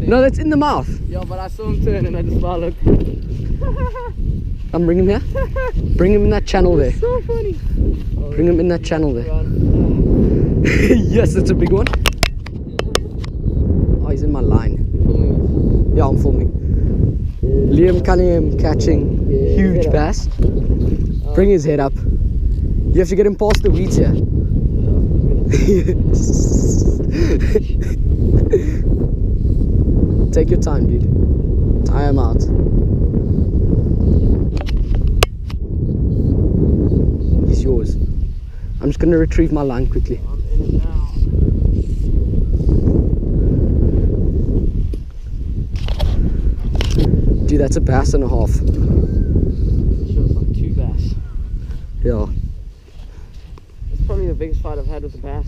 No, that's in the mouth. Yeah, but I saw him turn and I just followed. Bring him here. Bring him in that channel there. So funny. Bring him in that channel there. Yes, it's a big one. Oh, he's in my line. Yeah, I'm filming. Liam Cunningham catching huge bass. Bring his head up. You have to get him past the weeds here. Take your time, dude. Tie him out. He's yours. I'm just going to retrieve my line quickly. I'm in him now. Dude, that's a bass and a half. Sure, it's like 2 bass. Yeah. It's probably the biggest fight I've had with a bass.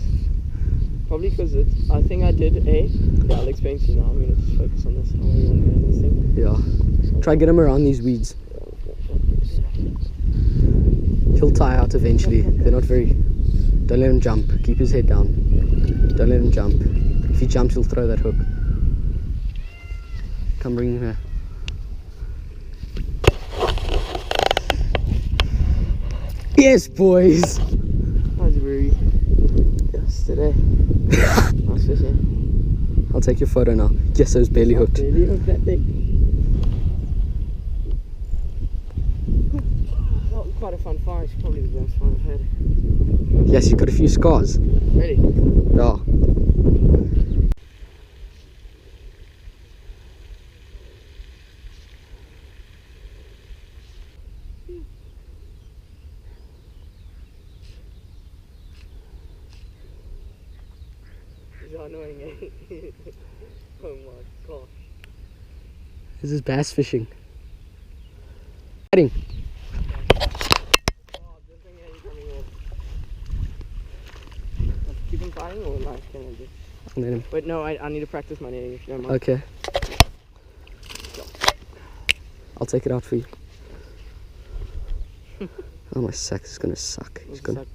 Probably because I think I did a. Yeah, I'll explain to you now. I'm going to just focus on this. I don't really want to get on this thing. Yeah. Try get him around these weeds. He'll tie out eventually. They're not very... Don't let him jump. Keep his head down. Don't let him jump. If he jumps, he'll throw that hook. Come bring him here. Yes, boys! How's it, Ruby? Yesterday. Nice fishing. I'll take your photo now. Yes, it was barely hooked. Barely hooked that thing. Well, quite a fun fight. It's probably the best one I've had. Yes, you got a few scars. Really? Yeah. These are annoying, eh? Oh my gosh. This is bass fishing. Fighting. Keep him fighting or like can I just... I'll let him. Wait, no, I need to practice my netting if you don't mind. Okay. I'll take it out for you. Oh, my sack is gonna suck. He's gonna...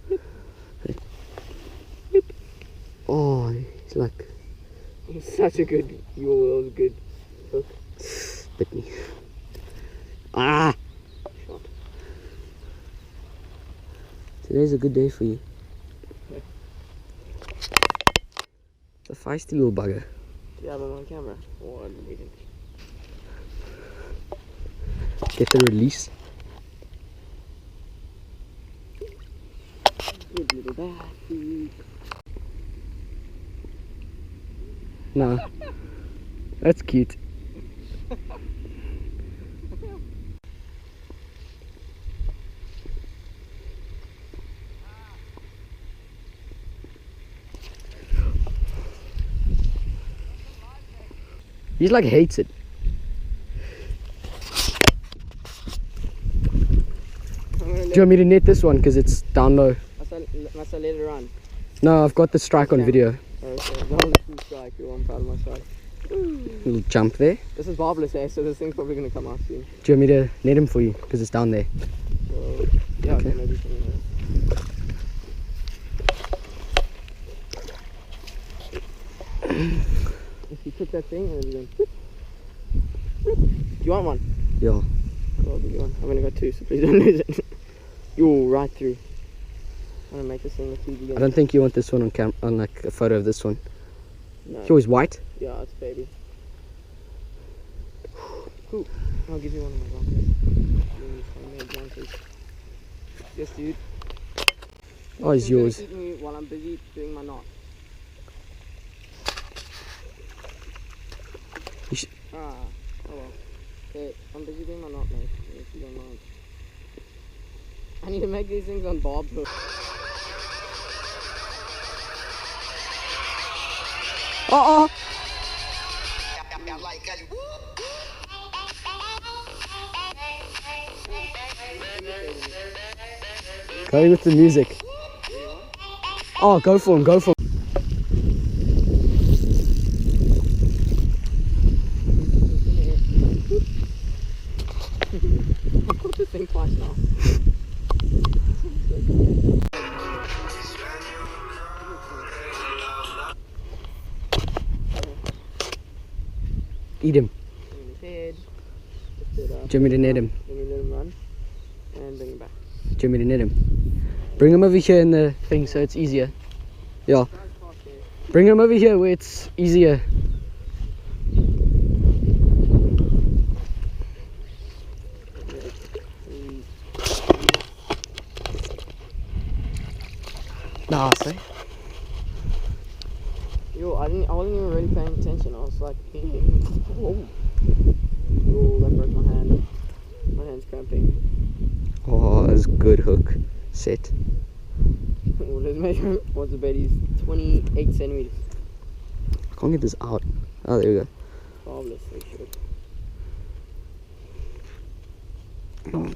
Oh, he's like... Such a good... That was good hook. Bit me. Ah! Shot. Today's a good day for you. Yeah. It's a feisty little bugger. Do you have him on camera? Or I'm waiting. Get the release. Good little bass. No. That's cute. He like hates it. Do you want me to net this one because it's down low? Must I let it run? No, I've got the strike on video. Okay, that was a cool strike. You're one proud of my strike. Little jump there. This is barbless, eh? So this thing's probably going to come out soon. Do you want me to net him for you because it's down there? So, yeah, Okay. maybe something like that. If you took that thing and then do you want one? Yeah. Cool, I'll give you one. I've only got 2, so please don't lose it. You're right through. I'm gonna make this thing look huge again. I don't think you want this one on on like a photo of this one. No. It's always white. Yeah, it's baby. Cool. I'll give you one of my rockets. Yes, dude. Oh, it's yours. Keep me while I'm busy doing my knot. Oh well. Okay, I'm busy doing my knot, mate. If you don't mind. I need to make these things on barbed hook. Oh! Going with the music. Oh, go for him, go for him. I've got this thing twice now. Eat him. In his head. Lift it up. Do you want me to net him? Then we let him run. And bring him back. Do you want me to net him? Bring him over here in the thing so it's easier. Yeah. Bring him over here where it's easier. Nice, eh? Yo, I wasn't even really paying attention. I was like, whoa. Oh, that broke my hand. My hand's cramping. Oh, that's a good hook set. Well, let's measure him. What's the bet? He's 28 centimeters. I can't get this out. Oh, there we go. Marvelous, they should. Oh.